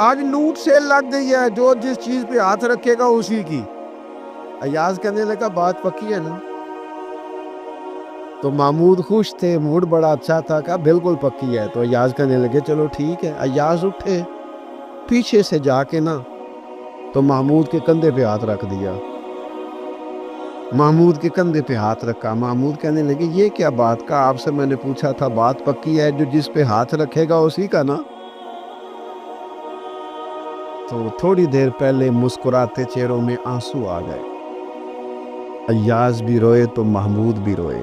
آج لوٹ سیل لگ گئی ہے، جو جس چیز پہ ہاتھ رکھے گا اسی کی۔ ایاز کہنے لگا بات پکی ہے نا؟ تو محمود خوش تھے، موڈ بڑا اچھا تھا، کہا بالکل پکی ہے۔ تو ایاز کہنے لگے چلو ٹھیک ہے۔ ایاز اٹھے، پیچھے سے جا کے نا تو محمود کے کندھے پہ ہاتھ رکھ دیا، محمود کے کندھے پہ ہاتھ رکھا۔ محمود کہنے لگے یہ کیا بات کا، آپ سے میں نے پوچھا تھا بات پکی ہے، جو جس پہ ہاتھ رکھے گا اسی کا نا۔ تو تھوڑی دیر پہلے مسکراتے چہروں میں آنسو آ گئے، ایاز بھی روئے تو محمود بھی روئے۔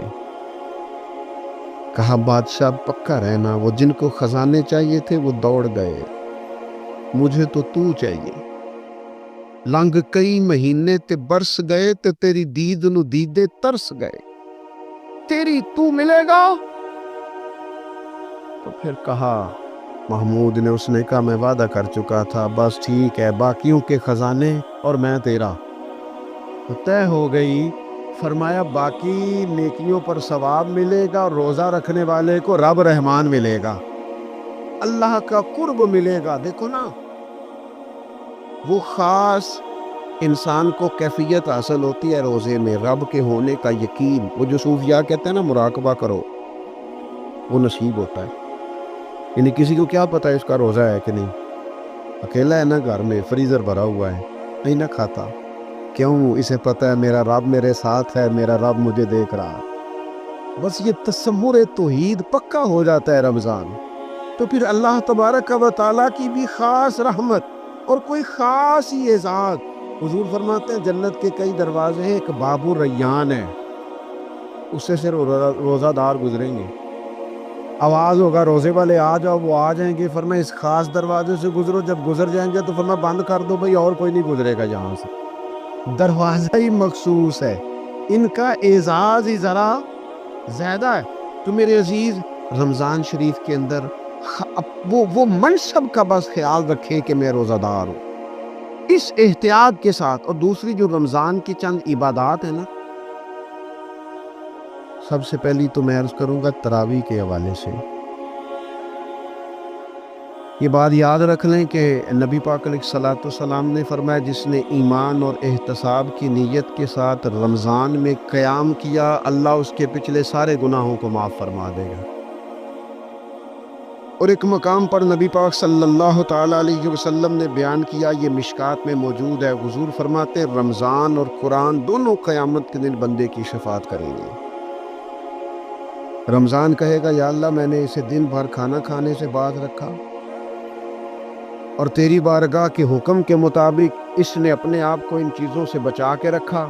کہا بادشاہ پکا رہنا، وہ جن کو خزانے چاہیے تھے وہ دوڑ گئے، مجھے تو تو چاہیے۔ لنگ کئی مہینے تے برس گئے تے تیری دید نو دیدے ترس گئے، تیری تو ملے گا۔ تو پھر کہا محمود نے، اس نے کہا میں وعدہ کر چکا تھا، بس ٹھیک ہے، باقیوں کے خزانے اور میں تیرا تو طے ہو گئی۔ فرمایا باقی نیکیوں پر ثواب ملے گا، روزہ رکھنے والے کو رب رحمان ملے گا، اللہ کا قرب ملے گا۔ دیکھو نا، وہ خاص انسان کو کیفیت حاصل ہوتی ہے روزے میں، رب کے ہونے کا یقین۔ وہ جو صوفیاء کہتے ہیں نا مراقبہ کرو، وہ نصیب ہوتا ہے۔ یعنی کسی کو کیا پتا ہے اس کا روزہ ہے کہ نہیں، اکیلا ہے نا گھر میں، فریزر بھرا ہوا ہے، نہیں نہ کھاتا، کیوں؟ اسے پتا ہے میرا رب میرے ساتھ ہے، میرا رب مجھے دیکھ رہا۔ بس یہ تصور توحید پکا ہو جاتا ہے رمضان، تو پھر اللہ تبارک و تعالیٰ کی بھی خاص رحمت اور کوئی خاص ہی اعزاز۔ حضور فرماتے ہیں جنت کے کئی دروازے ہیں، ایک باب الریان ہے، اس سے صرف روزہ دار گزریں گے۔ آواز ہوگا روزے والے آ جاؤ، وہ آ جائیں گے، فرمایا اس خاص دروازے سے گزرو، جب گزر جائیں گے تو فرمایا بند کر دو بھائی، اور کوئی نہیں گزرے گا یہاں سے، دروازہ ہی مخصوص ہے، ان کا اعزاز ہی ذرا زیادہ ہے۔ تو میرے عزیز، رمضان شریف کے اندر وہ منصب کا بس خیال رکھے کہ میں روزہ دار ہوں، اس احتیاط کے ساتھ۔ اور دوسری جو رمضان کی چند عبادات ہیں نا، سب سے پہلی تو میں عرض کروں گا تراویح کے حوالے سے، یہ بات یاد رکھ لیں کہ نبی پاک علیہ الصلوۃ والسلام نے فرمایا جس نے ایمان اور احتساب کی نیت کے ساتھ رمضان میں قیام کیا، اللہ اس کے پچھلے سارے گناہوں کو معاف فرما دے گا۔ اور ایک مقام پر نبی پاک صلی اللہ تعالیٰ علیہ وسلم نے بیان کیا، یہ مشکات میں موجود ہے، حضور فرماتے رمضان اور قرآن دونوں قیامت کے دن بندے کی شفاعت کریں گے۔ رمضان کہے گا یا اللہ میں نے اسے دن بھر کھانا کھانے سے باز رکھا، اور تیری بارگاہ کے حکم کے مطابق اس نے اپنے آپ کو ان چیزوں سے بچا کے رکھا۔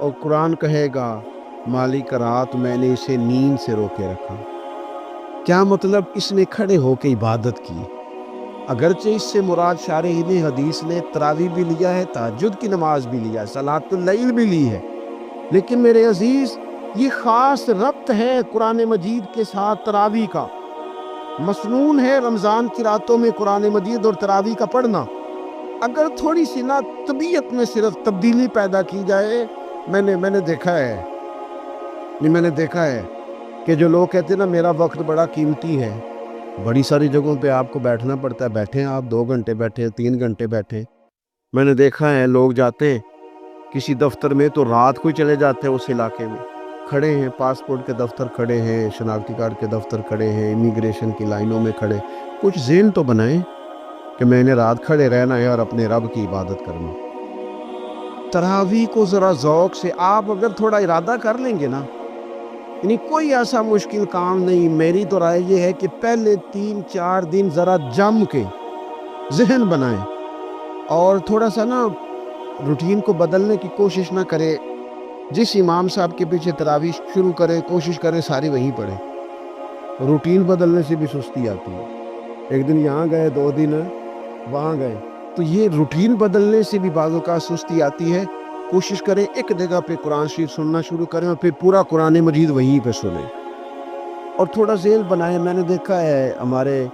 اور قرآن کہے گا مالک رات میں نے اسے نیند سے روکے رکھا۔ کیا مطلب؟ اس نے کھڑے ہو کے عبادت کی، اگرچہ اس سے مراد شارحین حدیث نے تراویح بھی لیا ہے، تہجد کی نماز بھی لیا ہے، صلاۃ اللیل بھی لی ہے، لیکن میرے عزیز یہ خاص ربط ہے قرآن مجید کے ساتھ تراویح کا، مسنون ہے رمضان کی راتوں میں قرآن مجید اور تراویح کا پڑھنا۔ اگر تھوڑی سی نا طبیعت میں صرف تبدیلی پیدا کی جائے، میں نے دیکھا ہے کہ جو لوگ کہتے ہیں نا میرا وقت بڑا قیمتی ہے، بڑی ساری جگہوں پہ آپ کو بیٹھنا پڑتا ہے، بیٹھیں آپ 2 گھنٹے بیٹھیں، 3 گھنٹے بیٹھیں۔ میں نے دیکھا ہے لوگ جاتے ہیں کسی دفتر میں تو رات کو ہی چلے جاتے ہیں اس علاقے میں، کھڑے ہیں، پاسپورٹ کے دفتر کھڑے ہیں، شناختی کارڈ کے دفتر کھڑے ہیں، امیگریشن کی لائنوں میں کھڑے۔ کچھ ذہن تو بنائیں کہ میں نے رات کھڑے رہنا ہے اور اپنے رب کی عبادت کرنا۔ تراویح کو ذرا ذوق سے آپ اگر تھوڑا ارادہ کر لیں گے نا، یعنی کوئی ایسا مشکل کام نہیں، میری تو رائے یہ ہے کہ پہلے 3-4 دن ذرا جم کے ذہن بنائیں، اور تھوڑا سا نا روٹین کو بدلنے کی کوشش نہ کرے۔ جس امام صاحب کے پیچھے تراویح شروع کرے، کوشش کرے ساری وہیں پڑھے۔ روٹین بدلنے سے بھی سستی آتی ہے، ایک دن یہاں گئے، 2 دن وہاں گئے، تو یہ روٹین بدلنے سے بھی بعض اوقات سستی آتی ہے۔ کوشش کریں ایک جگہ پہ قرآن شریف سننا شروع کریں اور پھر پورا قرآن مجید وہیں پہ سنیں، اور تھوڑا ذیل بنائیں۔ میں نے دیکھا ہے ہمارے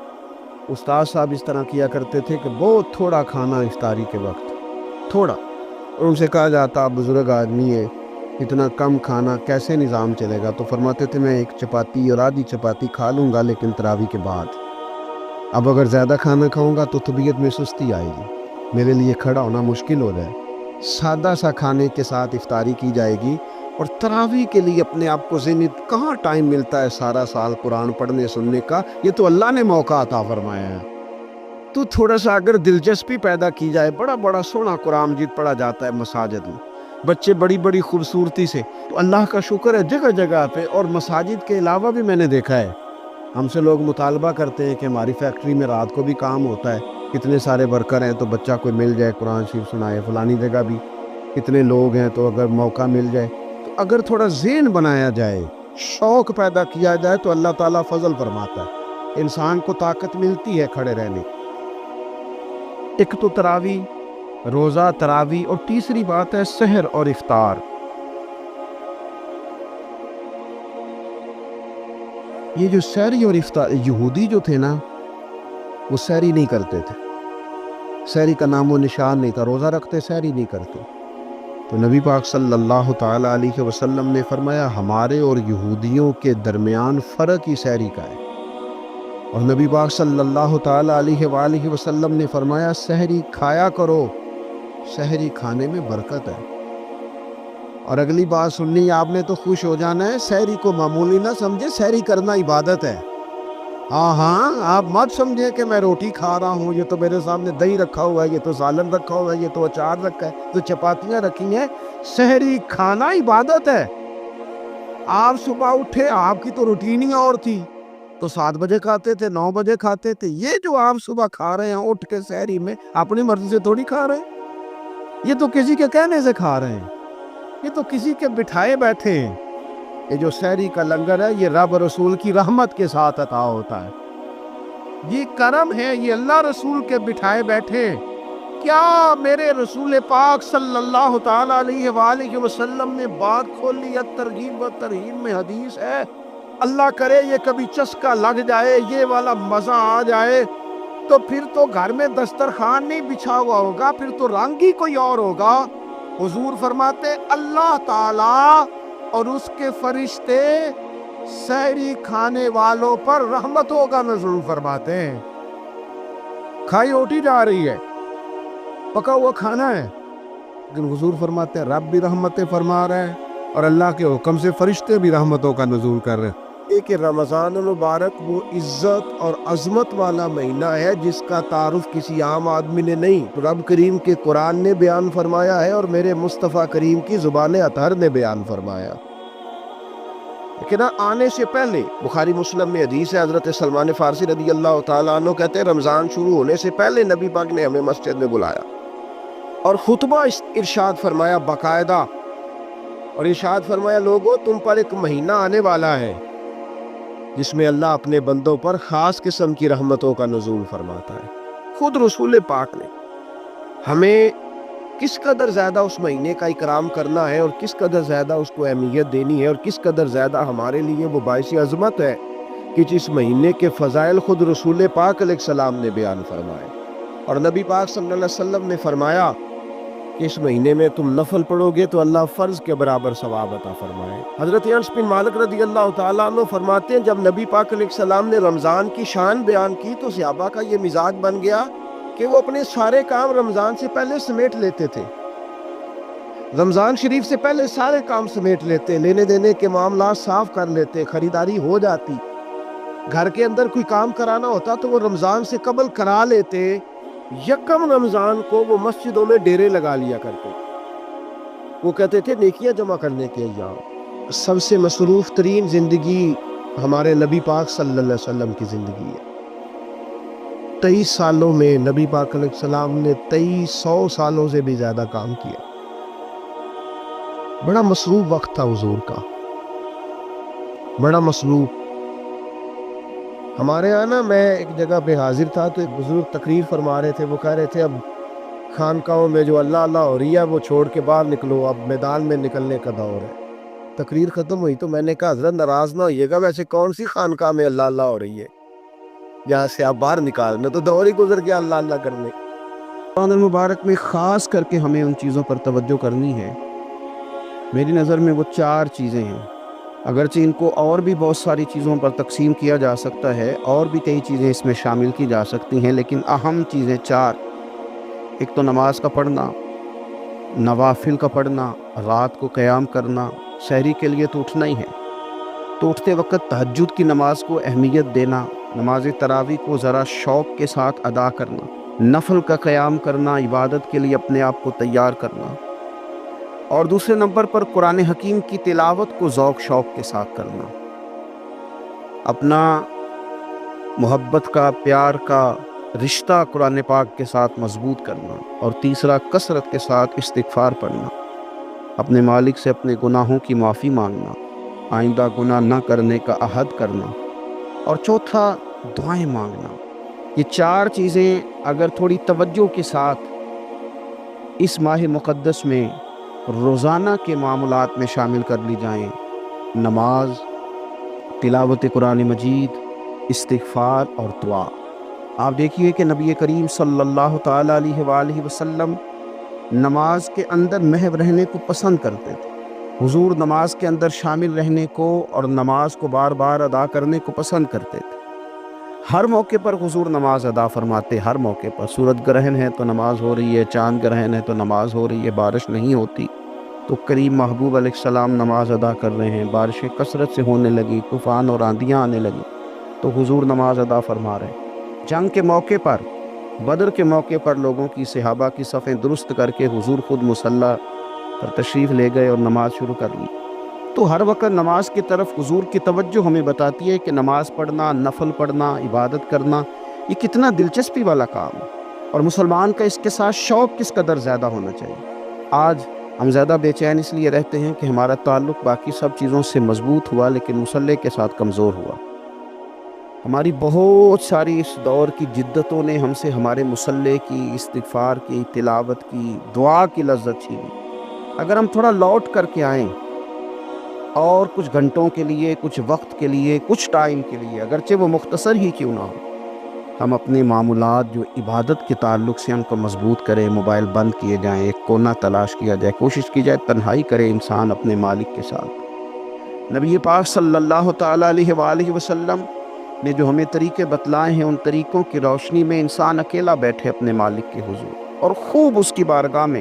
استاد صاحب اس طرح کیا کرتے تھے کہ بہت تھوڑا کھانا افطاری کے وقت، تھوڑا، اور ان سے کہا جاتا آپ بزرگ آدمی ہے، اتنا کم کھانا کیسے نظام چلے گا؟ تو فرماتے تھے میں 1 چپاتی اور آدھی چپاتی کھا لوں گا لیکن تراویح کے بعد۔ اب اگر زیادہ کھانا کھاؤں گا تو طبیعت میں سستی آئے گی، میرے لیے کھڑا ہونا مشکل ہو جائے۔ سادہ سا کھانے کے ساتھ افطاری کی جائے گی، اور تراویح کے لیے اپنے آپ کو کہاں ٹائم ملتا ہے سارا سال قرآن پڑھنے سننے کا؟ یہ تو اللہ نے موقع عطا فرمایا ہے۔ تو تھوڑا سا اگر دلچسپی پیدا کی جائے، بڑا بڑا سونا قرآن مجید پڑھا جاتا ہے مساجد میں، بچے بڑی بڑی خوبصورتی سے، تو اللہ کا شکر ہے جگہ جگہ پہ۔ اور مساجد کے علاوہ بھی میں نے دیکھا ہے، ہم سے لوگ مطالبہ کرتے ہیں کہ ہماری فیکٹری میں رات کو بھی کام ہوتا ہے، کتنے سارے ورکر ہیں تو بچہ کوئی مل جائے قرآن شریف سنائے، فلانی جگہ بھی کتنے لوگ ہیں تو اگر موقع مل جائے تو اگر تھوڑا ذہن بنایا جائے، شوق پیدا کیا جائے تو اللہ تعالیٰ فضل فرماتا ہے، انسان کو طاقت ملتی ہے کھڑے رہنے کی۔ ایک تو تراویح، روزہ، تراویح، اور تیسری بات ہے سحر اور افطار۔ یہ جو سحری اور افطار، یہودی جو تھے نا وہ سحری نہیں کرتے تھے، سحری کا نام و نشان نہیں تھا، روزہ رکھتے سحری نہیں کرتے۔ تو نبی پاک صلی اللہ تعالی علیہ وسلم نے فرمایا ہمارے اور یہودیوں کے درمیان فرق ہی سحری کا ہے، اور نبی پاک صلی اللہ تعالی علیہ وآلہ وسلم نے فرمایا سحری کھایا کرو، سحری کھانے میں برکت ہے۔ اور اگلی بات سننی آپ نے تو خوش ہو جانا ہے، سحری کو معمولی نہ سمجھے، سحری کرنا عبادت ہے۔ ہاں آپ مت سمجھے کہ میں روٹی کھا رہا ہوں، یہ تو میرے سامنے دہی رکھا ہوا ہے، یہ تو سالن رکھا ہوا ہے، یہ تو اچار رکھا ہے، تو چپاتیاں رکھی ہیں۔ سحری کھانا عبادت ہے۔ آپ صبح اٹھے، آپ کی تو روٹین ہی اور تھی، تو 7 بجے کھاتے تھے، 9 بجے کھاتے تھے۔ یہ جو آپ صبح کھا رہے ہیں اٹھ کے سحری میں، اپنی مرضی سے تھوڑی کھا رہے ہیں، یہ تو کسی کے کہنے سے کھا رہے ہیں، یہ تو کسی کے بٹھائے بیٹھے ہیں۔ یہ جو سحری کا لنگر ہے، یہ رب رسول کی رحمت کے ساتھ عطا ہوتا ہے، یہ کرم ہے، یہ اللہ رسول کے بٹھائے بیٹھے۔ کیا میرے رسول پاک صلی اللہ تعالی علیہ وآلہ وسلم نے بات کھولی ہے، ترغیب و ترہیب میں حدیث ہے، اللہ کرے یہ کبھی چسکا لگ جائے، یہ والا مزہ آ جائے، تو پھر تو گھر میں دسترخوان نہیں بچھا ہوا ہوگا، پھر تو رنگ ہی کوئی اور ہوگا۔ حضور فرماتے اللہ تعالی اور اس کے فرشتے سحری کھانے والوں پر رحمتوں کا نزول فرماتے ہیں۔ کھائی روٹی جا رہی ہے، پکا ہوا کھانا ہے، لیکن حضور فرماتے ہیں رب بھی رحمتیں فرما رہا ہے، اور اللہ کے حکم سے فرشتے بھی رحمتوں کا نزول کر رہے ہیں۔ ایک رمضان المبارک وہ عزت اور عظمت والا مہینہ ہے جس کا تعارف کسی عام آدمی نے نہیں، رب کریم کے قرآن نے بیان فرمایا ہے اور میرے مصطفیٰ کریم کی زبان اطہر نے بیان فرمایا۔ لیکن آنے سے پہلے بخاری مسلم میں حدیث ہے، حضرت سلمان فارسی رضی اللہ تعالیٰ عنہ کہتے ہیں رمضان شروع ہونے سے پہلے نبی پاک نے ہمیں مسجد میں بلایا اور خطبہ ارشاد فرمایا باقاعدہ، اور ارشاد فرمایا لوگوں تم پر ایک مہینہ آنے والا ہے جس میں اللہ اپنے بندوں پر خاص قسم کی رحمتوں کا نزول فرماتا ہے۔ خود رسول پاک نے ہمیں کس قدر زیادہ اس مہینے کا اکرام کرنا ہے اور کس قدر زیادہ اس کو اہمیت دینی ہے اور کس قدر زیادہ ہمارے لیے وہ باعث عظمت ہے کہ جس مہینے کے فضائل خود رسول پاک علیہ السلام نے بیان فرمائے، اور نبی پاک صلی اللہ علیہ وسلم نے فرمایا کہ اس مہینے میں تم نفل پڑھو گے تو اللہ فرض کے برابر ثواب عطا فرمائے۔ حضرت انس بن مالک رضی اللہ تعالیٰ عنہ فرماتے ہیں جب نبی پاک علیہ السلام نے رمضان کی شان بیان کی تو صحابہ کا یہ مزاج بن گیا کہ وہ اپنے سارے کام رمضان سے پہلے سمیٹ لیتے تھے، رمضان شریف سے پہلے سارے کام سمیٹ لیتے، لینے دینے کے معاملات صاف کر لیتے، خریداری ہو جاتی، گھر کے اندر کوئی کام کرانا ہوتا تو وہ رمضان سے قبل کرا لیتے، یکم رمضان کو وہ مسجدوں میں ڈیرے لگا لیا کرتے، وہ کہتے تھے نیکیاں جمع کرنے کے ایام۔ سب سے مصروف ترین زندگی ہمارے نبی پاک صلی اللہ علیہ وسلم کی زندگی ہے۔ 23 سالوں میں نبی پاک علیہ السلام نے 2300 سالوں سے بھی زیادہ کام کیا، بڑا مصروف وقت تھا حضور کا، بڑا مصروف۔ ہمارے یہاں نا میں ایک جگہ پہ حاضر تھا تو ایک بزرگ تقریر فرما رہے تھے، وہ کہہ رہے تھے اب خانقاہوں میں جو اللہ اللہ ہو رہی ہے وہ چھوڑ کے باہر نکلو، اب میدان میں نکلنے کا دور ہے۔ تقریر ختم ہوئی تو میں نے کہا حضرت ناراض نہ ہوئیے گا، ویسے کون سی خانقاہ میں اللہ اللہ ہو رہی ہے جہاں سے آپ باہر نکالنا، تو دور ہی گزر گیا اللہ اللہ کرنے۔ رمضان المبارک میں خاص کر کے ہمیں ان چیزوں پر توجہ کرنی ہے۔ میری نظر میں وہ 4 چیزیں ہیں۔ اگرچہ ان کو اور بھی بہت ساری چیزوں پر تقسیم کیا جا سکتا ہے، اور بھی کئی چیزیں اس میں شامل کی جا سکتی ہیں، لیکن اہم چیزیں چار: ایک تو نماز کا پڑھنا، نوافل کا پڑھنا، رات کو قیام کرنا، سحری کے لیے تو اٹھنا ہی ہے، تو اٹھتے وقت تہجد کی نماز کو اہمیت دینا، نماز تراویح کو ذرا شوق کے ساتھ ادا کرنا، نفل کا قیام کرنا، عبادت کے لیے اپنے آپ کو تیار کرنا، اور دوسرے نمبر پر قرآن حکیم کی تلاوت کو ذوق شوق کے ساتھ کرنا، اپنا محبت کا، پیار کا رشتہ قرآن پاک کے ساتھ مضبوط کرنا، اور تیسرا کثرت کے ساتھ استغفار پڑھنا، اپنے مالک سے اپنے گناہوں کی معافی مانگنا، آئندہ گناہ نہ کرنے کا عہد کرنا، اور چوتھا دعائیں مانگنا۔ یہ چار چیزیں اگر تھوڑی توجہ کے ساتھ اس ماہ مقدس میں روزانہ کے معاملات میں شامل کر لی جائیں، نماز، تلاوت قرآن مجید، استغفار اور دعا، آپ دیکھیے کہ نبی کریم صلی اللہ تعالیٰ علیہ وآلہ وسلم نماز کے اندر محو رہنے کو پسند کرتے تھے۔ حضور نماز کے اندر شامل رہنے کو اور نماز کو بار بار ادا کرنے کو پسند کرتے تھے۔ ہر موقع پر حضور نماز ادا فرماتے، ہر موقع پر، سورج گرہن ہے تو نماز ہو رہی ہے، چاند گرہن ہے تو نماز ہو رہی ہے، بارش نہیں ہوتی تو کریم محبوب علیہ السلام نماز ادا کر رہے ہیں، بارشیں کثرت سے ہونے لگی، طوفان اور آندیاں آنے لگی تو حضور نماز ادا فرما رہے ہیں۔ جنگ کے موقع پر، بدر کے موقع پر لوگوں کی، صحابہ کی صفیں درست کر کے حضور خود مصلی پر تشریف لے گئے اور نماز شروع کر لی۔ تو ہر وقت نماز کی طرف حضور کی توجہ ہمیں بتاتی ہے کہ نماز پڑھنا، نفل پڑھنا، عبادت کرنا، یہ کتنا دلچسپی والا کام ہے، اور مسلمان کا اس کے ساتھ شوق کس قدر زیادہ ہونا چاہیے۔ آج ہم زیادہ بے چین اس لیے رہتے ہیں کہ ہمارا تعلق باقی سب چیزوں سے مضبوط ہوا لیکن مصلی کے ساتھ کمزور ہوا۔ ہماری بہت ساری اس دور کی جدتوں نے ہم سے ہمارے مصلی کی، استغفار کی، تلاوت کی، دعا کی لذت چھینی۔ اگر ہم تھوڑا لوٹ کر کے آئیں اور کچھ گھنٹوں کے لیے، کچھ وقت کے لیے، کچھ ٹائم کے لیے، اگرچہ وہ مختصر ہی کیوں نہ ہو، ہم اپنے معاملات جو عبادت کے تعلق سے ان کو مضبوط کریں، موبائل بند کیے جائیں، ایک کونا تلاش کیا جائے، کوشش کی جائے تنہائی کرے انسان اپنے مالک کے ساتھ۔ نبی پاک صلی اللہ تعالیٰ علیہ وآلہ وسلم نے جو ہمیں طریقے بتلائے ہیں، ان طریقوں کی روشنی میں انسان اکیلا بیٹھے اپنے مالک کے حضور اور خوب اس کی بارگاہ میں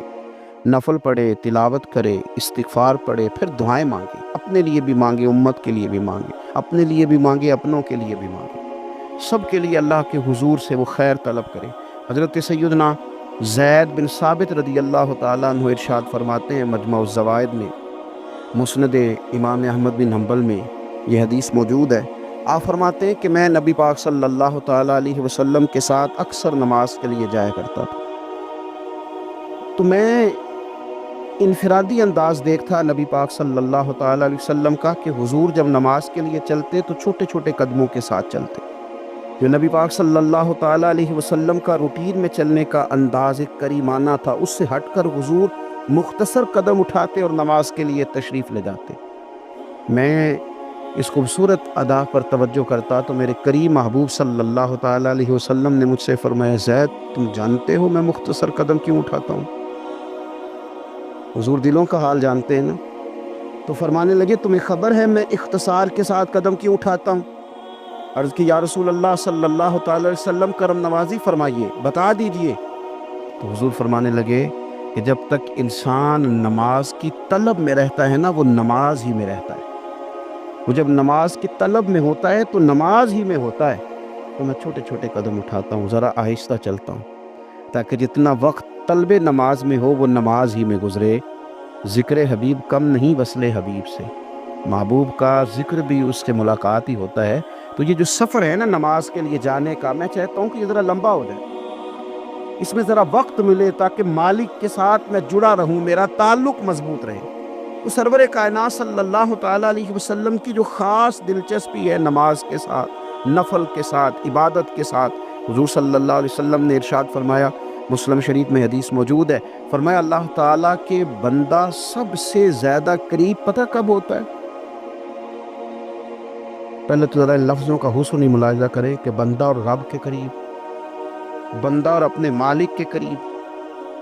نفل پڑھے، تلاوت کرے، استغفار پڑھے، پھر دعائیں مانگے، اپنے لیے بھی مانگے، امت کے لیے بھی مانگے، اپنے لیے بھی مانگے، اپنوں کے لیے بھی مانگے، سب کے لیے اللہ کے حضور سے وہ خیر طلب کرے۔ حضرت سیدنا زید بن ثابت رضی اللہ تعالیٰ عنہ ارشاد فرماتے ہیں، مجمع الزوائد میں، مسند امام احمد بن حنبل میں یہ حدیث موجود ہے۔ آپ فرماتے ہیں کہ میں نبی پاک صلی اللہ تعالیٰ علیہ وسلم کے ساتھ اکثر نماز کے لیے جایا کرتا تھا، تو میں انفرادی انداز دیکھتا نبی پاک صلی اللہ تعالیٰ علیہ وسلم کا کہ حضور جب نماز کے لیے چلتے تو چھوٹے چھوٹے قدموں کے ساتھ چلتے۔ جو نبی پاک صلی اللہ تعالیٰ علیہ وسلم کا روٹین میں چلنے کا انداز ایک کریمانہ تھا، اس سے ہٹ کر حضور مختصر قدم اٹھاتے اور نماز کے لیے تشریف لے جاتے۔ میں اس خوبصورت ادا پر توجہ کرتا تو میرے کریم محبوب صلی اللہ تعالیٰ علیہ وسلم نے مجھ سے فرمایا، زید تم جانتے ہو میں مختصر قدم کیوں اٹھاتا ہوں؟ حضور دلوں کا حال جانتے ہیں نا، تو فرمانے لگے تمہیں خبر ہے میں اختصار کے ساتھ قدم کیوں اٹھاتا ہوں؟ عرض کی یا رسول اللہ صلی اللہ تعالی علیہ وسلم، کرم نوازی فرمائیے، بتا دیجئے۔ تو حضور فرمانے لگے کہ جب تک انسان نماز کی طلب میں رہتا ہے نا، وہ نماز ہی میں رہتا ہے۔ وہ جب نماز کی طلب میں ہوتا ہے تو نماز ہی میں ہوتا ہے۔ تو میں چھوٹے چھوٹے قدم اٹھاتا ہوں، ذرا آہستہ چلتا ہوں، تاکہ جتنا وقت طلب نماز میں ہو وہ نماز ہی میں گزرے۔ ذکر حبیب کم نہیں وصل حبیب سے، محبوب کا ذکر بھی اس سے ملاقات ہی ہوتا ہے۔ تو یہ جو سفر ہے نا نماز کے لیے جانے کا، میں چاہتا ہوں کہ یہ ذرا لمبا ہو جائے، اس میں ذرا وقت ملے تاکہ مالک کے ساتھ میں جڑا رہوں، میرا تعلق مضبوط رہے۔ تو سرور کائنات صلی اللہ تعالیٰ علیہ وسلم کی جو خاص دلچسپی ہے نماز کے ساتھ، نفل کے ساتھ، عبادت کے ساتھ، حضور صلی اللہ علیہ وسلم نے ارشاد فرمایا، مسلم شریف میں حدیث موجود ہے، فرمایا اللہ تعالیٰ کے بندہ سب سے زیادہ قریب پتہ کب ہوتا ہے؟ پہلے تو ذرا لفظوں کا حسن ہی ملاحظہ کرے کہ بندہ اور رب کے قریب، بندہ اور اپنے مالک کے قریب۔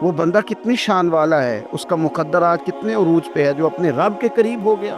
وہ بندہ کتنی شان والا ہے، اس کا مقدر آج کتنے عروج پہ ہے جو اپنے رب کے قریب ہو گیا۔